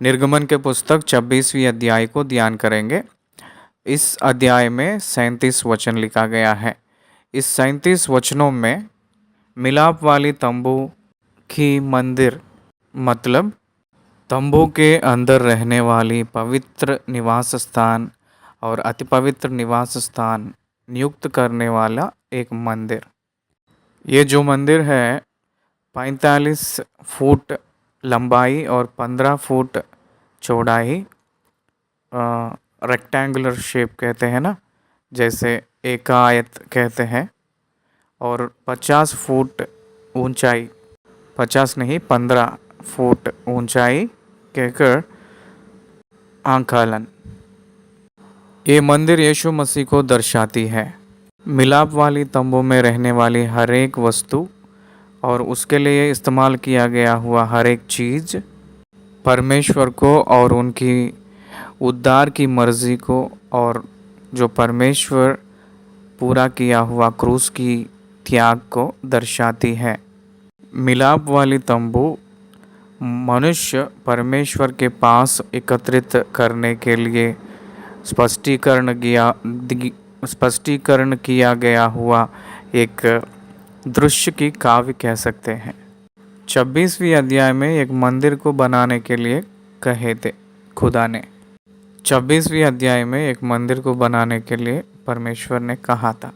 निर्गमन के पुस्तक 26वीं अध्याय को ध्यान करेंगे। इस अध्याय में 37 वचन लिखा गया है। इस 37 वचनों में मिलाप वाली तंबू की मंदिर मतलब तंबू के अंदर रहने वाली पवित्र निवास स्थान और अति पवित्र निवास स्थान नियुक्त करने वाला एक मंदिर। ये जो मंदिर है 45 फुट लंबाई और 15 फुट चौड़ाई, रेक्टेंगुलर शेप कहते हैं ना, जैसे एकायत कहते हैं, और 50 फुट ऊंचाई, 50 नहीं 15 फुट ऊंचाई कहकर आंकलन। ये मंदिर यीशु मसीह को दर्शाती है। मिलाप वाली तंबू में रहने वाली हर एक वस्तु और उसके लिए इस्तेमाल किया गया हुआ हर एक चीज़ परमेश्वर को और उनकी उद्धार की मर्ज़ी को और जो परमेश्वर पूरा किया हुआ क्रूस की त्याग को दर्शाती है। मिलाप वाली तंबू मनुष्य परमेश्वर के पास एकत्रित करने के लिए स्पष्टीकरण किया गया हुआ एक दृश्य की काव्य कह सकते हैं। 26वीं अध्याय में एक मंदिर को बनाने के लिए कहे थे खुदा ने। 26वीं अध्याय में एक मंदिर को बनाने के लिए परमेश्वर ने कहा था।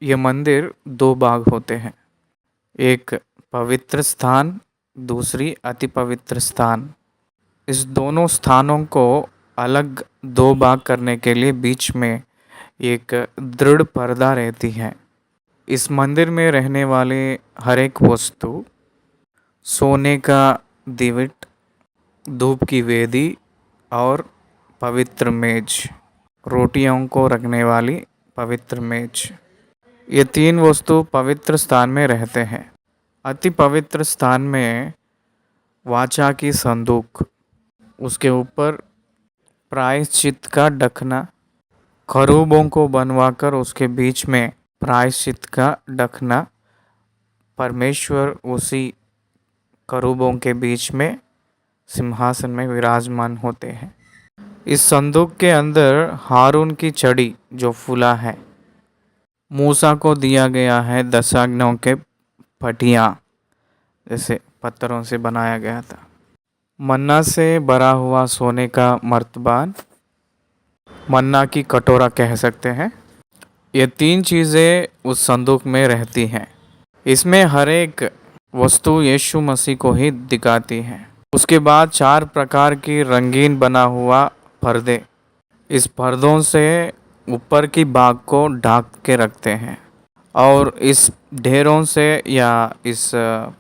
ये मंदिर 2 भाग होते हैं, एक पवित्र स्थान, दूसरी अति पवित्र स्थान। इस दोनों स्थानों को अलग 2 भाग करने के लिए बीच में एक दृढ़ पर्दा रहती है। इस मंदिर में रहने वाले हर एक वस्तु, सोने का दिवट, धूप की वेदी और पवित्र मेज, रोटियों को रखने वाली पवित्र मेज, ये 3 वस्तु पवित्र स्थान में रहते हैं। अति पवित्र स्थान में वाचा की संदूक, उसके ऊपर प्रायश्चित का ढकना, खरूबों को बनवाकर उसके बीच में प्रायश्चित का ढकना, परमेश्वर उसी करूबों के बीच में सिंहासन में विराजमान होते हैं। इस संदूक के अंदर हारून की छड़ी जो फूला है, मूसा को दिया गया है 10 आज्ञाओं के पटियाँ, जैसे पत्थरों से बनाया गया था। मन्ना से भरा हुआ सोने का मर्तबान, मन्ना की कटोरा कह सकते हैं। ये तीन चीज़ें उस संदूक में रहती हैं। इसमें हर एक वस्तु यीशु मसीह को ही दिखाती है। उसके बाद चार प्रकार की रंगीन बना हुआ पर्दे, इस पर्दों से ऊपर की भाग को ढक के रखते हैं और इस ढेरों से या इस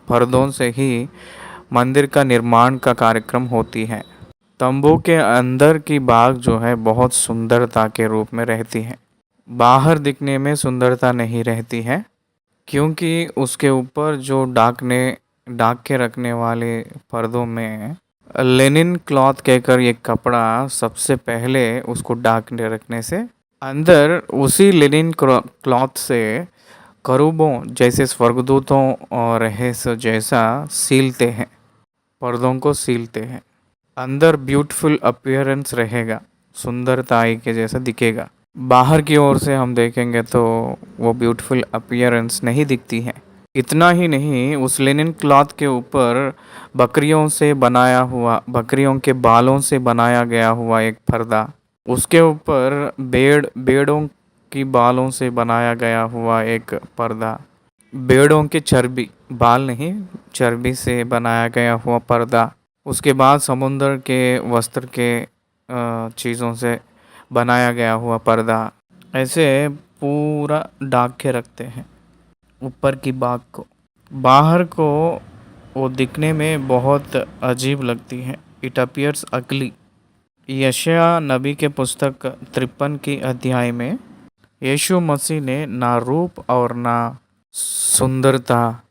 पर्दों से ही मंदिर का निर्माण का कार्यक्रम होती है। तंबू के अंदर की भाग जो है बहुत सुंदरता के रूप में रहती है। बाहर दिखने में सुंदरता नहीं रहती है, क्योंकि उसके ऊपर जो ढक के रखने वाले पर्दों में लेनिन क्लॉथ कहकर ये कपड़ा सबसे पहले उसको ढक के रखने से अंदर उसी लेनिन क्लॉथ से करूबों जैसे स्वर्गदूतों और रहस्य जैसा सीलते हैं, पर्दों को सीलते हैं। अंदर ब्यूटीफुल अपीयरेंस रहेगा, सुंदरताई के जैसा दिखेगा। बाहर की ओर से हम देखेंगे तो वो ब्यूटीफुल अपीयरेंस नहीं दिखती है। इतना ही नहीं, उस लिनन क्लॉथ के ऊपर बकरियों के बालों से बनाया गया हुआ एक पर्दा, उसके ऊपर भेड़ों की बालों से बनाया गया हुआ एक पर्दा, भेड़ों के चर्बी, बाल नहीं चर्बी से बनाया गया हुआ पर्दा, उसके बाद समुद्र के वस्त्र के चीज़ों से बनाया गया हुआ पर्दा, ऐसे पूरा ढक के रखते हैं ऊपर की भाग को। बाहर को वो दिखने में बहुत अजीब लगती है। इट अपीयर्स अगली। यशायाह नबी के पुस्तक 53 की अध्याय में यीशु मसीह ने ना रूप और ना सुंदरता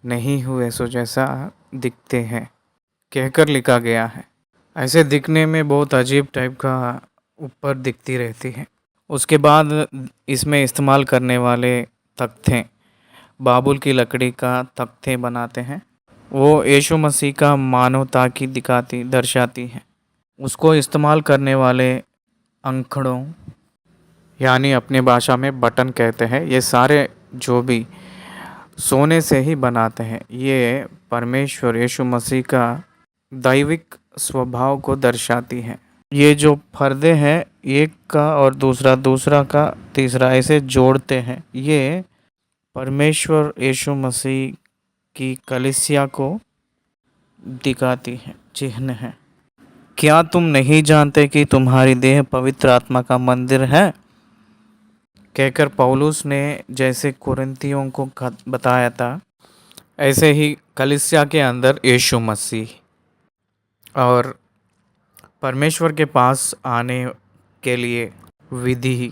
नहीं हुए सो जैसा दिखते हैं कहकर लिखा गया है। ऐसे दिखने में बहुत अजीब टाइप का ऊपर दिखती रहती है। उसके बाद इसमें इस्तेमाल करने वाले तख्ते, बाबुल की लकड़ी का तख्ते बनाते हैं। वो यीशु मसीह का मानवता की दर्शाती है। उसको इस्तेमाल करने वाले अंखड़ों यानी अपने भाषा में बटन कहते हैं, ये सारे जो भी सोने से ही बनाते हैं। ये परमेश्वर यीशु मसीह का दैविक स्वभाव को दर्शाती है। ये जो पर्दे हैं, एक का और दूसरा का तीसरा ऐसे जोड़ते हैं, ये परमेश्वर यीशु मसीह की कलीसिया को दिखाती है, चिन्ह है। क्या तुम नहीं जानते कि तुम्हारी देह पवित्र आत्मा का मंदिर है, कहकर पौलुस ने जैसे कुरिन्थियों को बताया था, ऐसे ही कलीसिया के अंदर यीशु मसीह और परमेश्वर के पास आने के लिए विधि,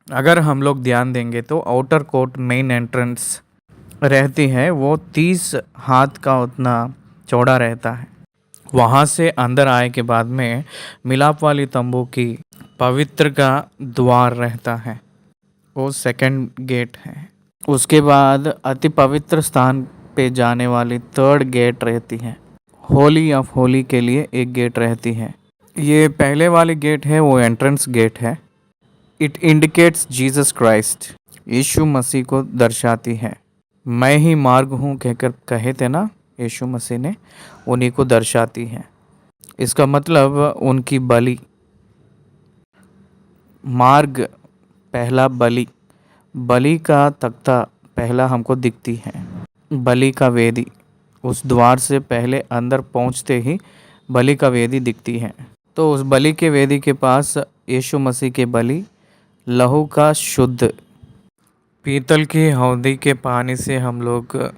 अगर हम लोग ध्यान देंगे तो आउटर कोर्ट मेन एंट्रेंस रहती है, वो 30 हाथ का उतना चौड़ा रहता है। वहाँ से अंदर आए के बाद में मिलाप वाली तंबू की पवित्र का द्वार रहता है, वो सेकंड गेट है। उसके बाद अति पवित्र स्थान पे जाने वाली थर्ड गेट रहती है। होली ऑफ होली के लिए एक गेट रहती है। ये पहले वाली गेट है, वो एंट्रेंस गेट है। इट इंडिकेट्स जीसस क्राइस्ट, यीशु मसीह को दर्शाती है। मैं ही मार्ग हूँ कहकर कहे थे ना यीशु मसीह ने, उन्हीं को दर्शाती है। इसका मतलब उनकी बलि, मार्ग पहला बलि का तख्ता पहला हमको दिखती है। बलि का वेदी, उस द्वार से पहले अंदर पहुंचते ही बलि का वेदी दिखती है। तो उस बलि के वेदी के पास यीशु मसीह के बलि लहू का शुद्ध, पीतल की हौदी के पानी से हम लोग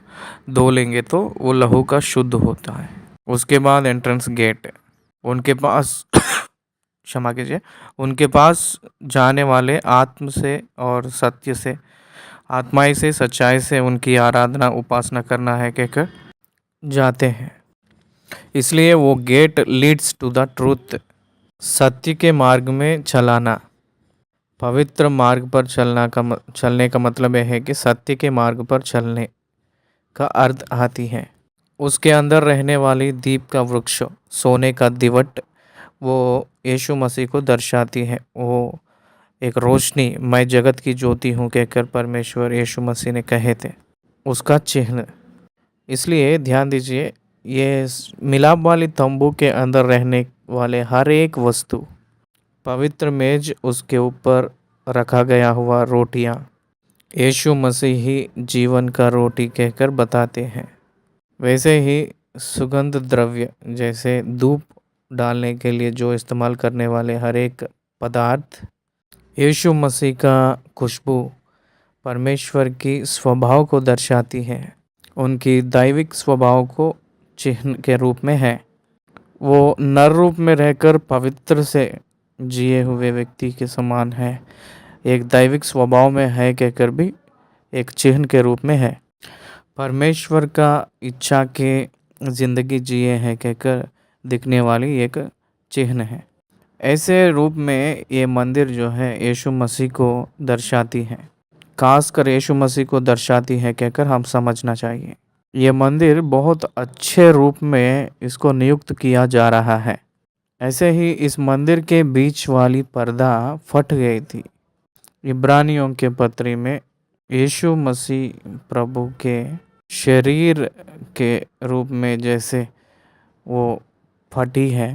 धो लेंगे तो वो लहू का शुद्ध होता है। उसके बाद एंट्रेंस गेट, उनके पास क्षमा कीजिए, उनके पास जाने वाले आत्म से और सत्य से, आत्माई से, सच्चाई से उनकी आराधना उपासना करना है कहकर जाते हैं। इसलिए वो gate leads to the truth, सत्य के मार्ग में चलाना। पवित्र मार्ग पर चलने का मतलब यह है कि सत्य के मार्ग पर चलने का अर्थ आती है। उसके अंदर रहने वाली दीप का वृक्ष, सोने का दिवट, वो यीशु मसीह को दर्शाती है। वो एक रोशनी, मैं जगत की ज्योति हूँ कहकर परमेश्वर यीशु मसीह ने कहे थे, उसका चिन्ह। इसलिए ध्यान दीजिए, ये मिलाप वाली तंबू के अंदर रहने वाले हर एक वस्तु पवित्र मेज, उसके ऊपर रखा गया हुआ रोटियां यीशु मसीह ही जीवन का रोटी कहकर बताते हैं। वैसे ही सुगंध द्रव्य जैसे धूप डालने के लिए जो इस्तेमाल करने वाले हर एक पदार्थ यीशु मसीह का खुशबू परमेश्वर की स्वभाव को दर्शाती है, उनकी दैविक स्वभाव को चिन्ह के रूप में है। वो नर रूप में रहकर पवित्र से जिए हुए व्यक्ति के समान है, एक दैविक स्वभाव में है कहकर भी एक चिन्ह के रूप में है। परमेश्वर का इच्छा के जिंदगी जिए हैं कहकर दिखने वाली एक चिन्ह है। ऐसे रूप में ये मंदिर जो है यीशु मसीह को दर्शाती है, खासकर यीशु मसीह को दर्शाती है कहकर हम समझना चाहिए। ये मंदिर बहुत अच्छे रूप में इसको नियुक्त किया जा रहा है। ऐसे ही इस मंदिर के बीच वाली पर्दा फट गई थी। इब्रानियों के पत्री में यीशु मसीह प्रभु के शरीर के रूप में जैसे वो फटी है,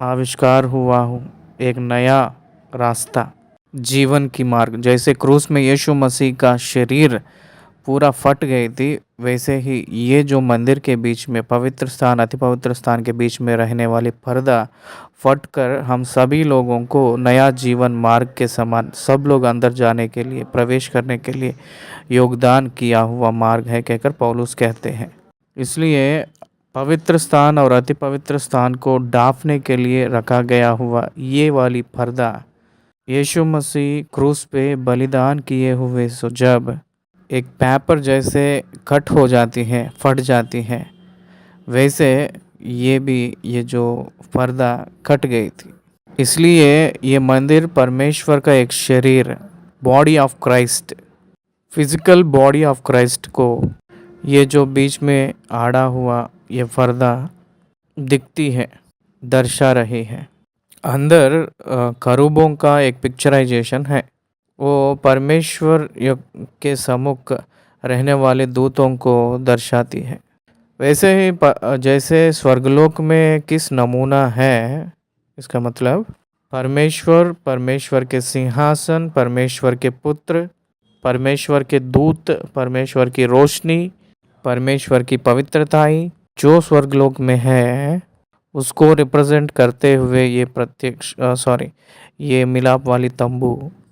आविष्कार हुआ हो एक नया रास्ता, जीवन की मार्ग। जैसे क्रूस में यीशु मसीह का शरीर पूरा फट गई थी, वैसे ही ये जो मंदिर के बीच में पवित्र स्थान अति पवित्र स्थान के बीच में रहने वाली पर्दा फट कर हम सभी लोगों को नया जीवन मार्ग के समान सब लोग अंदर जाने के लिए, प्रवेश करने के लिए योगदान किया हुआ मार्ग है कहकर पौलुस कहते हैं। इसलिए पवित्र स्थान और अति पवित्र स्थान को ढांपने के लिए रखा गया हुआ ये वाली पर्दा यीशु मसीह क्रूस पे बलिदान किए हुए सो जब एक पेपर जैसे कट हो जाती है, फट जाती है, वैसे ये भी ये जो पर्दा कट गई थी। इसलिए ये मंदिर परमेश्वर का एक शरीर, body of Christ, physical body of Christ को ये जो बीच में आड़ा हुआ ये पर्दा दिखती है, दर्शा रही है। अंदर करूबों का एक पिक्चराइजेशन है, वो परमेश्वर के सम्मुख रहने वाले दूतों को दर्शाती है। वैसे ही जैसे स्वर्गलोक में किस नमूना है, इसका मतलब परमेश्वर, परमेश्वर के सिंहासन, परमेश्वर के पुत्र, परमेश्वर के दूत, परमेश्वर की रोशनी, परमेश्वर की पवित्रताई जो स्वर्गलोक में है उसको रिप्रेजेंट करते हुए ये प्रत्यक्ष ये मिलाप वाली तंबू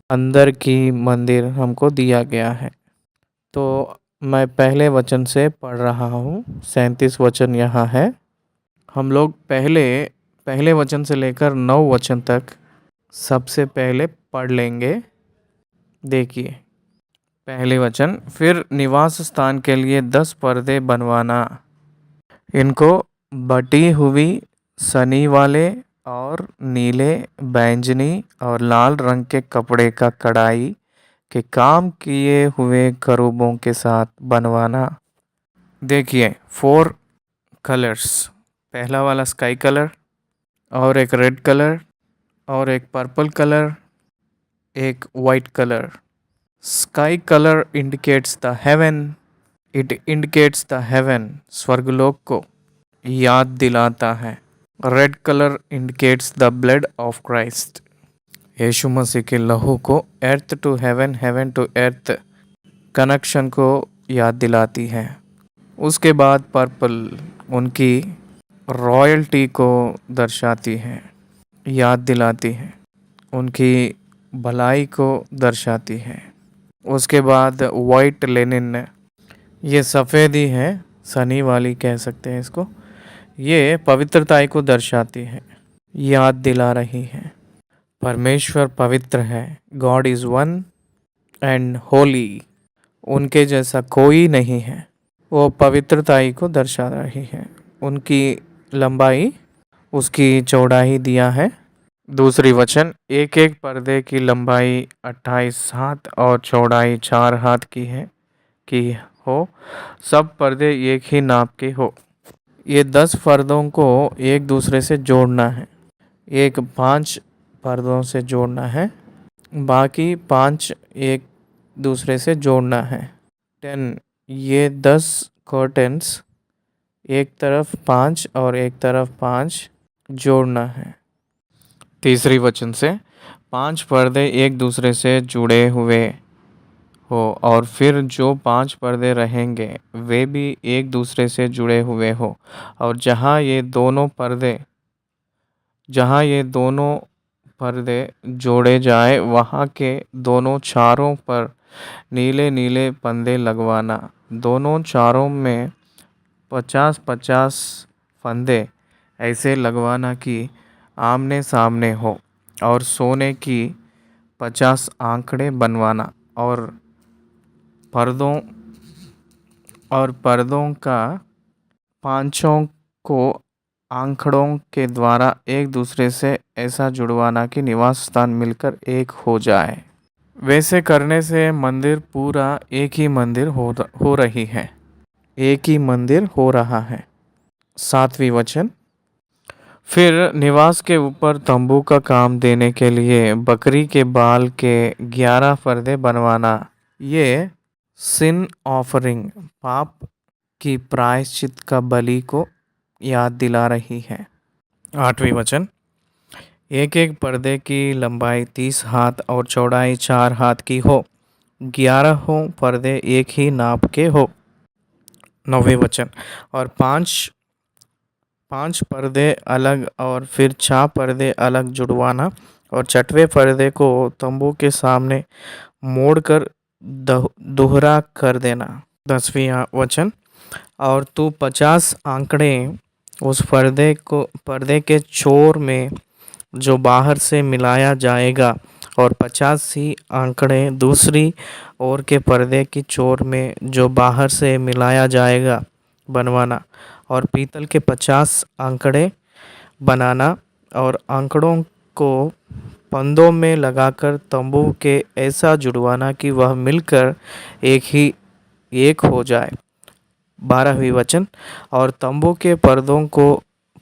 अंदर की मंदिर हमको दिया गया है। तो मैं पहले वचन से पढ़ रहा हूँ, 37 वचन यहाँ है। हम लोग पहले वचन से लेकर 9 वचन तक सबसे पहले पढ़ लेंगे। देखिए पहले वचन, फिर निवास स्थान के लिए 10 पर्दे बनवाना, इनको बटी हुई सनी वाले और नीले, बैंगनी और लाल रंग के कपड़े का कढ़ाई के काम किए हुए करूबों के साथ बनवाना। देखिए 4 कलर्स, पहला वाला स्काई कलर और एक रेड कलर और एक पर्पल कलर, एक white colour. Sky colour indicates the heaven, it indicates the heaven, स्वर्गलोक को याद दिलाता है। Red colour indicates the blood of Christ, यीशु मसीह के लहू को earth to heaven, heaven to earth connection को याद दिलाती है। उसके बाद पर्पल उनकी रॉयल्टी को दर्शाती है, याद दिलाती है, उनकी भलाई को दर्शाती है। उसके बाद वाइट लेनिन, ये सफ़ेदी है, सनी वाली कह सकते हैं इसको, ये पवित्रताई को दर्शाती है, याद दिला रही है परमेश्वर पवित्र है। God is one and Holi, उनके जैसा कोई नहीं है, वो पवित्रताई को दर्शा रही है। उनकी लंबाई, उसकी चौड़ाई दिया है। दूसरी वचन, एक एक पर्दे की लंबाई 28 हाथ और चौड़ाई 4 हाथ की हो, सब पर्दे एक ही नाप के हो। ये 10 पर्दों को एक दूसरे से जोड़ना है, एक 5 पर्दों से जोड़ना है, बाकी 5 एक दूसरे से जोड़ना है। 10, ये 10 कर्टेंस एक तरफ 5 और एक तरफ 5 जोड़ना है। तीसरी वचन से 5 पर्दे एक दूसरे से जुड़े हुए हो और फिर जो 5 पर्दे रहेंगे वे भी एक दूसरे से जुड़े हुए हो और जहाँ ये दोनों पर्दे जोड़े जाए वहाँ के दोनों चारों पर नीले नीले फंदे लगवाना। दोनों चारों में 50-50 फंदे ऐसे लगवाना कि आमने सामने हो और सोने की 50 आंकड़े बनवाना पर्दों पर्दों का पांचों को आंकड़ों के द्वारा एक दूसरे से ऐसा जुड़वाना कि निवास स्थान मिलकर एक हो जाए। वैसे करने से मंदिर पूरा एक ही मंदिर हो रही है, एक ही मंदिर हो रहा है। 7वीं वचन, फिर निवास के ऊपर तंबू का काम देने के लिए बकरी के बाल के 11 पर्दे बनवाना। ये सिन ऑफरिंग पाप की प्रायश्चित का बलि को याद दिला रही है। 8वीं वचन, एक एक पर्दे की लंबाई 30 हाथ और चौड़ाई 4 हाथ की हो। 11 पर्दे एक ही नाप के हो। 9वीं वचन, और पांच पर्दे अलग और फिर 4 पर्दे अलग जुड़वाना और 6वें पर्दे को तंबू के सामने मोड़कर दोहरा कर देना। 10वीं वचन, और तू 50 आंकड़े उस पर्दे के छोर में जो बाहर से मिलाया जाएगा और 50 ही आंकड़े दूसरी ओर के पर्दे की छोर में जो बाहर से मिलाया जाएगा बनवाना और पीतल के 50 आंकड़े बनाना और आंकड़ों को फंदों में लगाकर तंबू के ऐसा जुड़वाना कि वह मिलकर एक हो जाए। 12वीं वचन, और तंबू के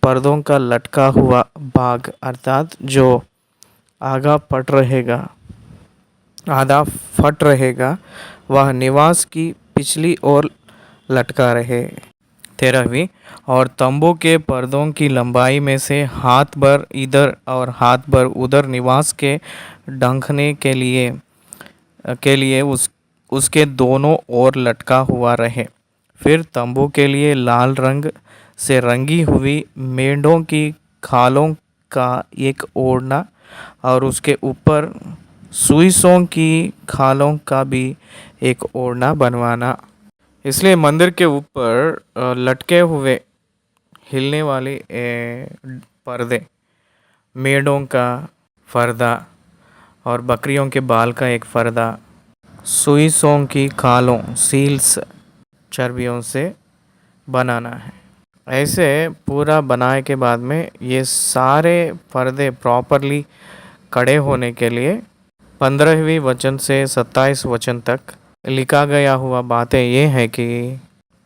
पर्दों का लटका हुआ भाग अर्थात जो आधा फट रहेगा वह निवास की पिछली ओर लटका रहे। 13वीं, और तंबू के पर्दों की लंबाई में से हाथ भर इधर और हाथ भर उधर निवास के ढंकने के लिए उसके दोनों ओर लटका हुआ रहे। फिर तंबू के लिए लाल रंग से रंगी हुई मेंढों की खालों का एक ओढ़ना और उसके ऊपर सुइसों की खालों का भी एक ओढ़ना बनवाना। इसलिए मंदिर के ऊपर लटके हुए हिलने वाले पर्दे, मेढ़ों का पर्दा और बकरियों के बाल का एक पर्दा, सुइसों की खालों सील्स चर्बियों से बनाना है। ऐसे पूरा बनाए के बाद में ये सारे पर्दे प्रॉपरली खड़े होने के लिए 15वीं वचन से 27 वचन तक लिखा गया हुआ बातें ये है कि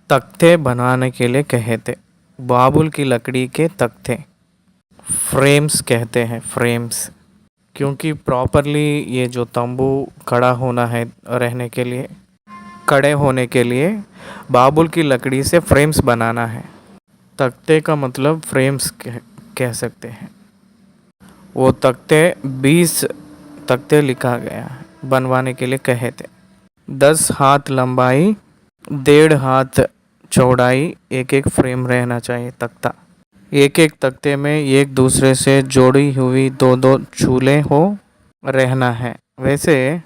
तख्ते बनाने के लिए कहे थे। बाबुल की लकड़ी के तख्ते फ्रेम्स कहते हैं, फ्रेम्स, क्योंकि प्रॉपरली ये जो तंबू खड़ा होना है रहने के लिए, खड़े होने के लिए बाबुल की लकड़ी से फ्रेम्स बनाना है। तख्ते का मतलब फ्रेम्स कह सकते हैं। वो तख्ते 20 तख्ते लिखा गया है बनवाने के लिए कहे थे। 10 हाथ लंबाई, 1.5 हाथ चौड़ाई एक एक फ्रेम रहना चाहिए तख्ता। एक एक तख्ते में एक दूसरे से जोड़ी हुई 2-2 चूल्हे हो रहना है। वैसे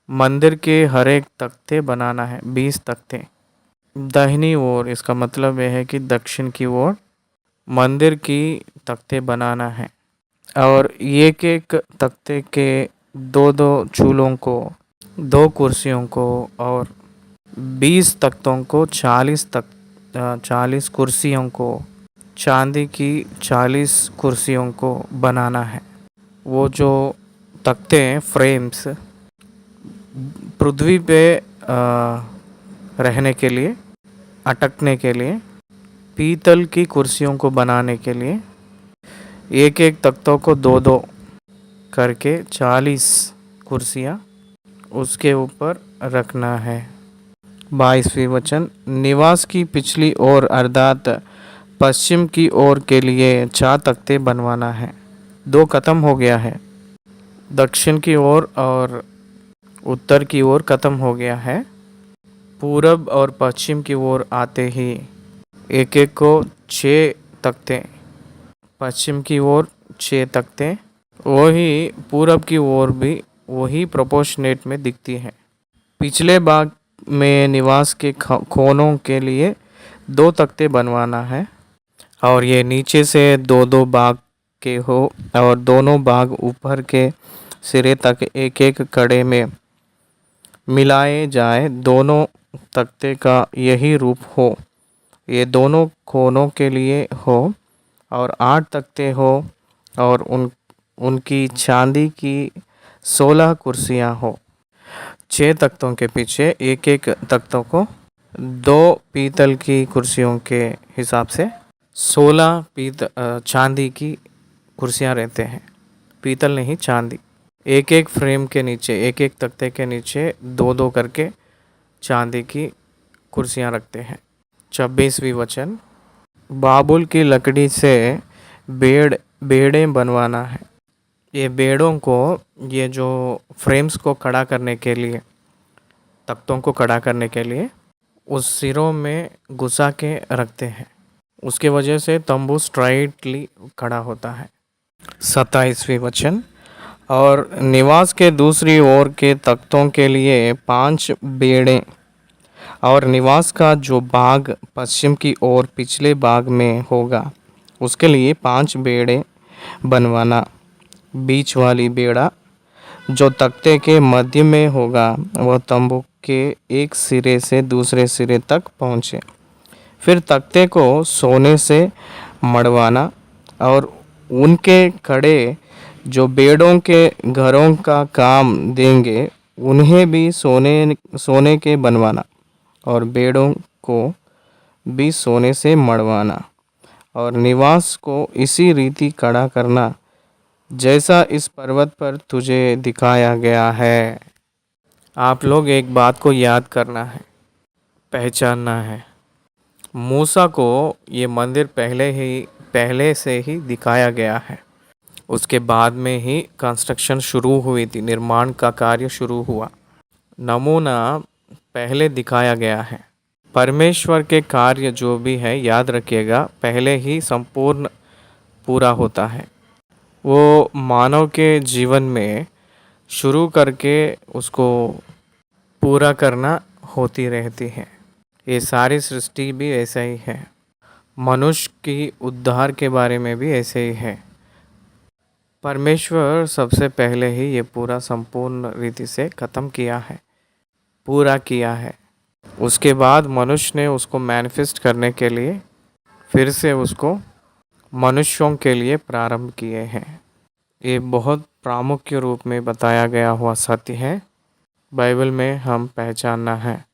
मंदिर के हर एक तख्ते बनाना है, 20 तख्ते। दाहिनी ओर, इसका मतलब यह है कि दक्षिण की ओर मंदिर की तख्ते बनाना है और एक एक तख्ते के 2-2 चूल्हों को, 2 कुर्सियों को और 20 तख्तों को 40 कुर्सियों को, चांदी की 40 कुर्सियों को बनाना है। वो जो तख्ते फ्रेम्स पृथ्वी पे रहने के लिए, अटकने के लिए, पीतल की कुर्सियों को बनाने के लिए एक एक तख्तों को 2-2 करके 40 कुर्सियाँ उसके ऊपर रखना है। 22वीं वचन, निवास की पिछली ओर अर्थात पश्चिम की ओर के लिए 4 तख्ते बनवाना है। दो खत्म हो गया है। दक्षिण की ओर और उत्तर की ओर खत्म हो गया है। पूरब और पश्चिम की ओर आते ही एक एक को 6 तख्ते, पश्चिम की ओर 6 तख्ते, वही पूरब की ओर भी वही प्रोपोर्शनेट में दिखती है। पिछले भाग में निवास के कोनों के लिए 2 तख्ते बनवाना है और ये नीचे से दो दो भाग के हो और दोनों भाग ऊपर के सिरे तक एक एक कड़े में मिलाए जाए। दोनों तख्ते का यही रूप हो। ये दोनों कोनों के लिए हो और 8 तख्ते हो और उनकी चांदी की 16 कुर्सियां हो। 6 तख्तों के पीछे एक एक तख्तों को 2 पीतल की कुर्सियों के हिसाब से 16 चांदी की कुर्सियां रहते हैं। पीतल नहीं, चांदी। एक एक फ्रेम के नीचे, एक एक तख्ते के नीचे 2-2 करके चांदी की कुर्सियां रखते हैं। 26वीं वचन, बाबुल की लकड़ी से बेड़े बनवाना है। ये बेड़ों को, ये जो फ्रेम्स को खड़ा करने के लिए, तख्तों को खड़ा करने के लिए उस सिरों में घुसा के रखते हैं। उसके वजह से तंबू स्ट्राइटली खड़ा होता है। 27वीं वचन, और निवास के दूसरी ओर के तख्तों के लिए 5 बेड़े और निवास का जो भाग पश्चिम की ओर पिछले भाग में होगा उसके लिए 5 बेड़े बनवाना। बीच वाली बेड़ा जो तख्ते के मध्य में होगा वह तंबू के एक सिरे से दूसरे सिरे तक पहुँचे। फिर तख्ते को सोने से मढ़वाना और उनके खड़े जो बेड़ों के घरों का काम देंगे उन्हें भी सोने के बनवाना और बेड़ों को भी सोने से मढ़वाना और निवास को इसी रीति खड़ा करना जैसा इस पर्वत पर तुझे दिखाया गया है। आप लोग एक बात को याद करना है, पहचानना है। मूसा को ये मंदिर पहले से ही दिखाया गया है। उसके बाद में ही कंस्ट्रक्शन शुरू हुई थी, निर्माण का कार्य शुरू हुआ। नमूना पहले दिखाया गया है। परमेश्वर के कार्य जो भी है, याद रखिएगा, पहले ही संपूर्ण पूरा होता है। वो मानव के जीवन में शुरू करके उसको पूरा करना होती रहती है। ये सारी सृष्टि भी ऐसा ही है। मनुष्य की उद्धार के बारे में भी ऐसे ही है। परमेश्वर सबसे पहले ही ये पूरा संपूर्ण रीति से ख़त्म किया है, पूरा किया है। उसके बाद मनुष्य ने उसको मैनिफेस्ट करने के लिए फिर से उसको मनुष्यों के लिए प्रारंभ किए हैं। ये बहुत प्रामुख्य रूप में बताया गया हुआ सत्य है, बाइबल में हम पहचानना है।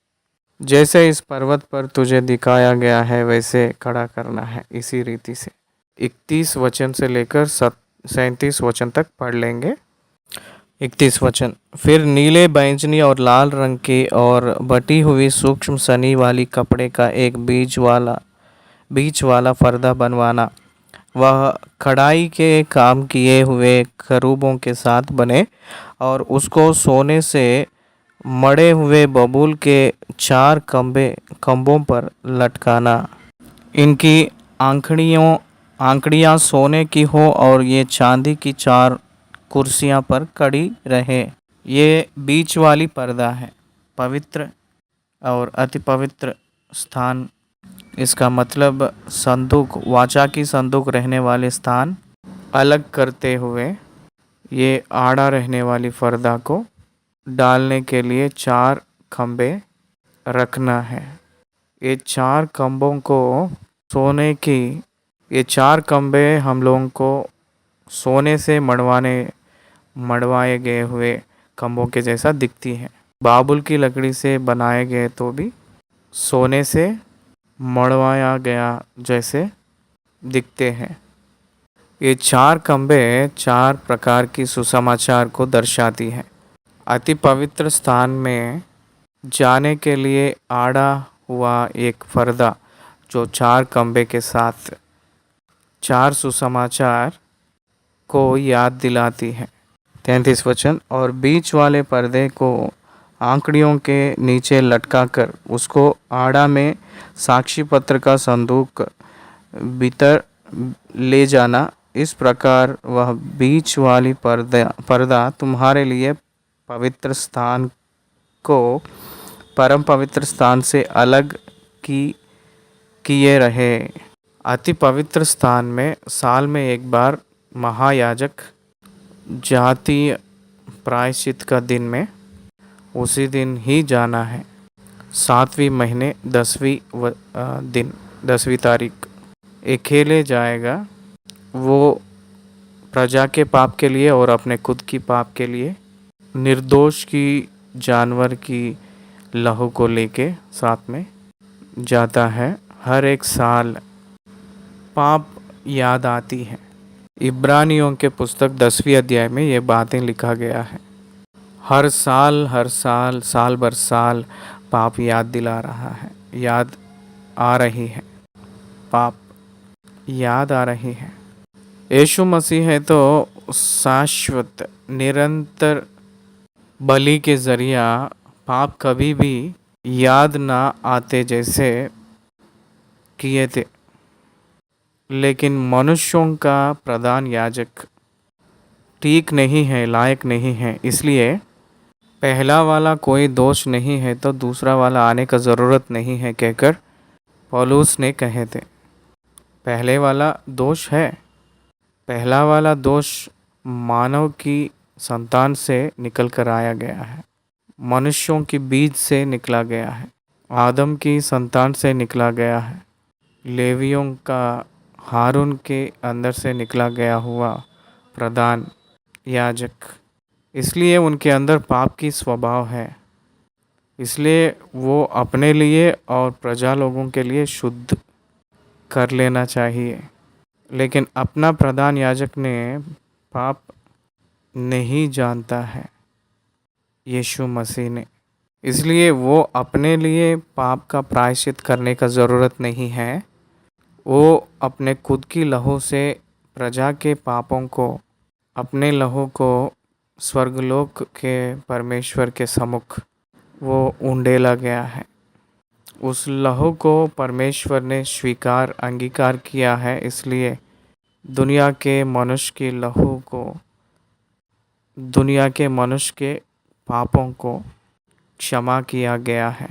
जैसे इस पर्वत पर तुझे दिखाया गया है वैसे खड़ा करना है, इसी रीति से। 31 वचन से लेकर 37 वचन तक पढ़ लेंगे। 31 वचन, फिर नीले, बैंगनी और लाल रंग की और बटी हुई सूक्ष्म सनी वाली कपड़े का एक बीच वाला पर्दा बनवाना। वह कढ़ाई के काम किए हुए खरूबों के साथ बने और उसको सोने से मढ़े हुए बबूल के 4 खंभों पर लटकाना। इनकी आंकड़ियाँ सोने की हो और ये चांदी की 4 कुर्सियाँ पर खड़ी रहे। ये बीच वाली पर्दा है, पवित्र और अति पवित्र स्थान। इसका मतलब संदूक, वाचा की संदूक रहने वाले स्थान अलग करते हुए ये आड़ा रहने वाली पर्दा को डालने के लिए 4 खंभे रखना है। ये 4 खंभों को सोने की, ये 4 खंभे हम लोगों को सोने से मढ़वाए गए हुए खंभों के जैसा दिखती हैं। बाबुल की लकड़ी से बनाए गए तो भी सोने से मढ़वाया गया जैसे दिखते हैं। ये 4 खंभे 4 प्रकार की सुसमाचार को दर्शाती हैं। अति पवित्र स्थान में जाने के लिए आड़ा हुआ एक पर्दा जो 4 खंभे के साथ 4 सुसमाचार को याद दिलाती है। 33 वचन, और बीच वाले पर्दे को आंकड़ियों के नीचे लटकाकर उसको आड़ा में साक्षी पत्र का संदूक भीतर ले जाना। इस प्रकार वह बीच वाली पर्दा तुम्हारे लिए पवित्र स्थान को परम पवित्र स्थान से अलग किए रहे। अति पवित्र स्थान में साल में एक बार महायाजक जातीय प्रायश्चित का दिन में उसी दिन ही जाना है। 7वें महीने 10वीं तारीख अकेले जाएगा। वो प्रजा के पाप के लिए और अपने खुद की पाप के लिए निर्दोष की जानवर की लहू को लेके साथ में जाता है। हर एक साल पाप याद आती है। इब्रानियों के पुस्तक 10वीं अध्याय में ये बातें लिखा गया है। हर साल साल भर साल पाप याद दिला रहा है, याद आ रही है, पाप याद आ रही है। यीशु मसीह है तो शाश्वत निरंतर बलि के जरिया पाप कभी भी याद ना आते जैसे किए थे। लेकिन मनुष्यों का प्रधान याजक ठीक नहीं है, लायक नहीं है, इसलिए पहला वाला कोई दोष नहीं है तो दूसरा वाला आने का ज़रूरत नहीं है कहकर पौलुस ने कहे थे। पहले वाला दोष है, पहला वाला दोष मानव की संतान से निकल कर आया गया है, मनुष्यों की बीज से निकला गया है, आदम की संतान से निकला गया है, लेवियों का हारून के अंदर से निकला गया हुआ प्रधान याजक। इसलिए उनके अंदर पाप की स्वभाव है, इसलिए वो अपने लिए और प्रजा लोगों के लिए शुद्ध कर लेना चाहिए। लेकिन अपना प्रधान याजक ने पाप नहीं जानता है, यीशु मसीह ने, इसलिए वो अपने लिए पाप का प्रायश्चित करने का ज़रूरत नहीं है। वो अपने खुद की लहू से प्रजा के पापों को, अपने लहू को स्वर्गलोक के परमेश्वर के सम्मुख वो उंडेला गया है। उस लहू को परमेश्वर ने अंगीकार किया है, इसलिए दुनिया के मनुष्य के पापों को क्षमा किया गया है।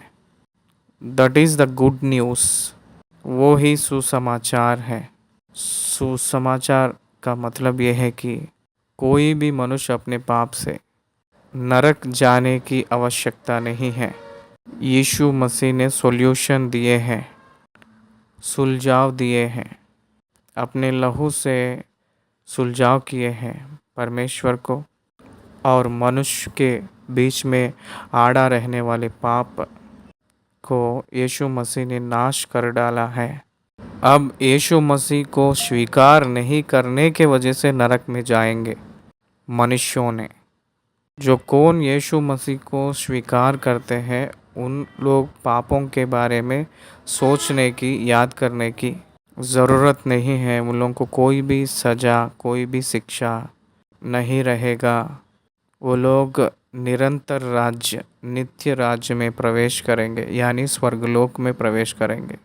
That is the good news. वो ही सुसमाचार है। सुसमाचार का मतलब यह है कि कोई भी मनुष्य अपने पाप से नरक जाने की आवश्यकता नहीं है। यीशु मसीह ने सॉल्यूशन दिए हैं, सुलझाव दिए हैं, अपने लहू से सुलझाव किए हैं परमेश्वर को और मनुष्य के बीच में आड़ा रहने वाले पाप को यीशु मसीह ने नाश कर डाला है। अब यीशु मसीह को स्वीकार नहीं करने के वजह से नरक में जाएंगे मनुष्यों ने। जो कौन यीशु मसीह को स्वीकार करते हैं उन लोग पापों के बारे में सोचने की, याद करने की ज़रूरत नहीं है। उन लोगों को कोई भी सज़ा, कोई भी शिक्षा नहीं रहेगा। वो लोग निरंतर राज्य, नित्य राज्य में प्रवेश करेंगे, यानी स्वर्गलोक में प्रवेश करेंगे।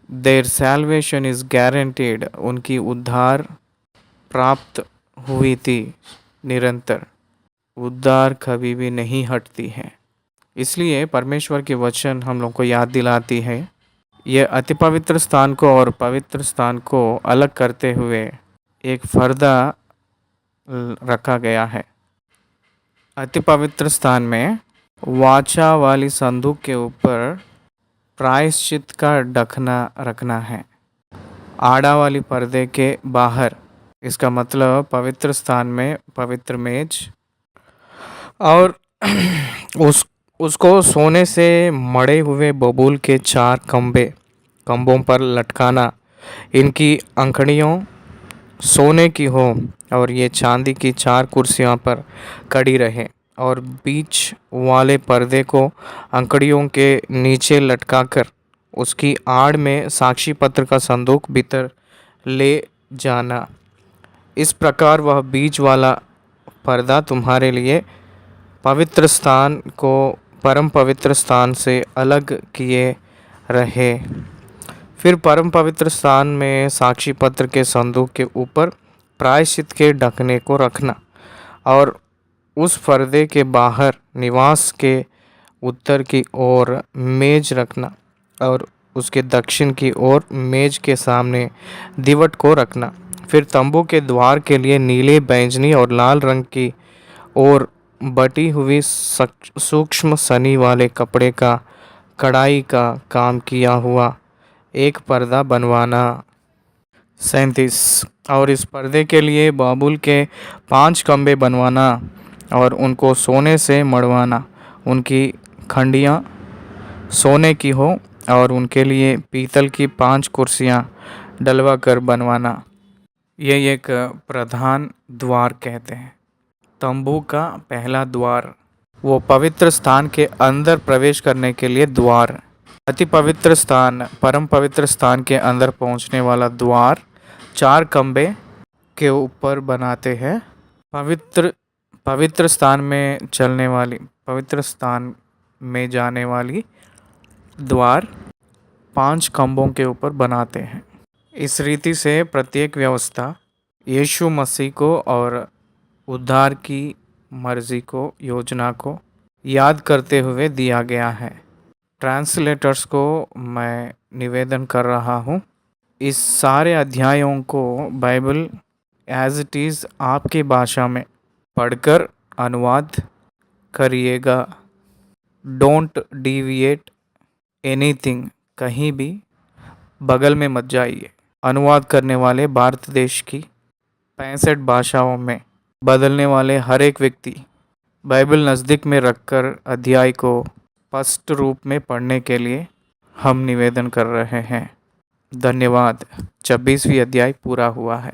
Their salvation is guaranteed. उनकी उद्धार प्राप्त हुई थी, निरंतर उद्धार कभी भी नहीं हटती है। इसलिए परमेश्वर के वचन हम लोग को याद दिलाती है। यह अति पवित्र स्थान को और पवित्र स्थान को अलग करते हुए एक पर्दा रखा गया है। अति पवित्र स्थान में वाचा वाली संदूक के ऊपर प्रायश्चित का ढकना रखना है, आड़ा वाली पर्दे के बाहर। इसका मतलब पवित्र स्थान में पवित्र मेज और उसको सोने से मढ़े हुए बबूल के 4 खंभों पर लटकाना। इनकी अंकड़ियों सोने की हो और ये चांदी की 4 कुर्सियों पर कड़ी रहे और बीच वाले पर्दे को अंकड़ियों के नीचे लटकाकर उसकी आड़ में साक्षी पत्र का संदूक भीतर ले जाना। इस प्रकार वह बीच वाला पर्दा तुम्हारे लिए पवित्र स्थान को परम पवित्र स्थान से अलग किए रहे। फिर परम पवित्र स्थान में साक्षी पत्र के संदूक के ऊपर प्रायश्चित के ढकने को रखना और उस पर्दे के बाहर निवास के उत्तर की ओर मेज रखना और उसके दक्षिण की ओर मेज के सामने दीवट को रखना। फिर तंबू के द्वार के लिए नीले, बैंगनी और लाल रंग की और बटी हुई सूक्ष्म सनी वाले कपड़े का कढ़ाई का काम किया हुआ एक पर्दा बनवाना। 37 और इस पर्दे के लिए बाबुल के 5 खंभे बनवाना और उनको सोने से मढ़वाना। उनकी खंडियाँ सोने की हो और उनके लिए पीतल की 5 कुर्सियाँ डलवा कर बनवाना। ये एक प्रधान द्वार कहते हैं। तंबू का पहला द्वार, वो पवित्र स्थान के अंदर प्रवेश करने के लिए द्वार। अति पवित्र स्थान, परम पवित्र स्थान के अंदर पहुंचने वाला द्वार 4 खंभे के ऊपर बनाते हैं। पवित्र स्थान में चलने वाली, पवित्र स्थान में जाने वाली द्वार 5 खंभों के ऊपर बनाते हैं। इस रीति से प्रत्येक व्यवस्था यीशु मसीह को और उद्धार की मर्जी को, योजना को याद करते हुए दिया गया है। ट्रांसलेटर्स को मैं निवेदन कर रहा हूँ, इस सारे अध्यायों को बाइबल एज इट इज़ आपकी भाषा में पढ़कर अनुवाद करिएगा। डोंट डिविएट एनीथिंग, कहीं भी बगल में मत जाइए। अनुवाद करने वाले भारत देश की 65 भाषाओं में बदलने वाले हर एक व्यक्ति बाइबल नज़दीक में रखकर अध्याय को स्पष्ट रूप में पढ़ने के लिए हम निवेदन कर रहे हैं। धन्यवाद। 26वीं अध्याय पूरा हुआ है।